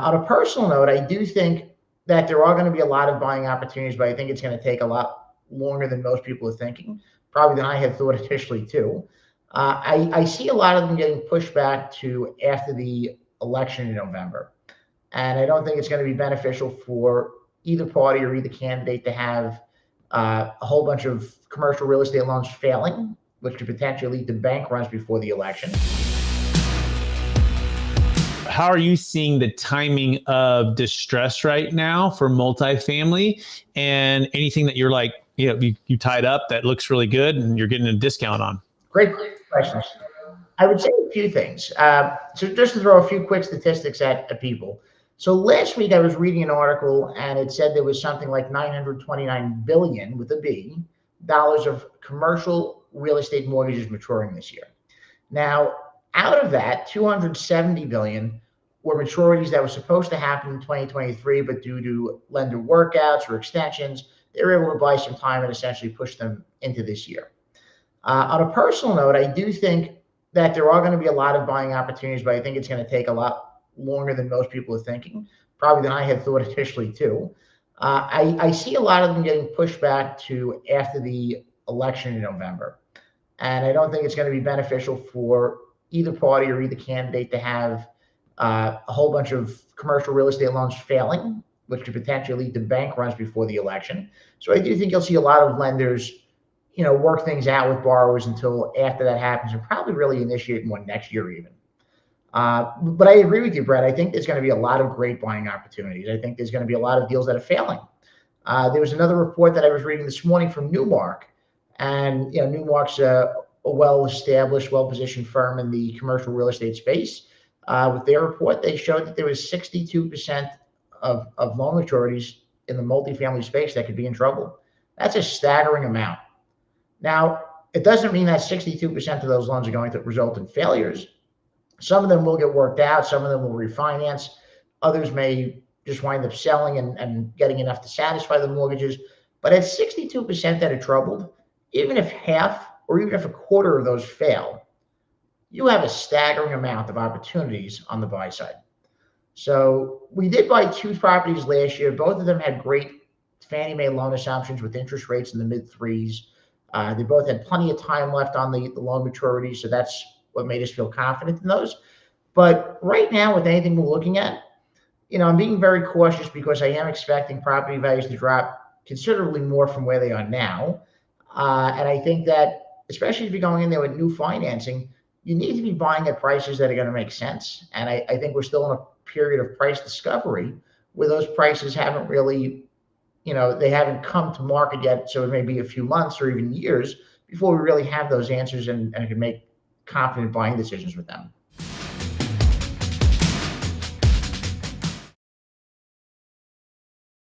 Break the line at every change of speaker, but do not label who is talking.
On a personal note, I do think that there are going to be a lot of buying opportunities, but I think it's going to take a lot longer than most people are thinking, probably than I had thought initially too. I see a lot of them getting pushed back to after the election in November, and I don't think it's going to be beneficial for either party or either candidate to have a whole bunch of commercial real estate loans failing, which could potentially lead to bank runs before the election.
How are you seeing the timing of distress right now for multifamily, and anything that you're like, you tied up that looks really good and you're getting a discount on?
Great questions. I would say a few things. So just to throw a few quick statistics at people. So last week I was reading an article and it said there was something like 929 billion with a B dollars of commercial real estate mortgages maturing this year. Now, out of that, 270 billion were maturities that were supposed to happen in 2023, but due to lender workouts or extensions, they were able to buy some time and essentially push them into this year. On a personal note, I do think that there are going to be a lot of buying opportunities, but I think it's going to take a lot longer than most people are thinking, probably than I had thought initially too. I see a lot of them getting pushed back to after the election in November, and I don't think it's going to be beneficial for either party or either candidate to have a whole bunch of commercial real estate loans failing, which could potentially lead to bank runs before the election. So I do think you'll see a lot of lenders work things out with borrowers until after that happens, and probably really initiate one next year even. But I agree with you, Brett. I think there's going to be a lot of great buying opportunities. I think there's going to be a lot of deals that are failing. There was another report that I was reading this morning from Newmark, and Newmark's a well-established, well-positioned firm in the commercial real estate space. With their report, they showed that there was 62% of loan maturities in the multifamily space that could be in trouble. That's a staggering amount. Now, it doesn't mean that 62% of those loans are going to result in failures. Some of them will get worked out. Some of them will refinance. Others may just wind up selling and getting enough to satisfy the mortgages. But at 62% that are troubled, even if half or even if a quarter of those fail, you have a staggering amount of opportunities on the buy side. So we did buy two properties last year. Both of them had great Fannie Mae loan assumptions with interest rates in the mid threes. They both had plenty of time left on the loan maturity, so that's what made us feel confident in those. But right now, with anything we're looking at, I'm being very cautious because I am expecting property values to drop considerably more from where they are now. And I think that, especially if you're going in there with new financing, you need to be buying at prices that are going to make sense. And I think we're still in a period of price discovery where those prices haven't really they haven't come to market yet. So it may be a few months or even years before we really have those answers and can make confident buying decisions with them.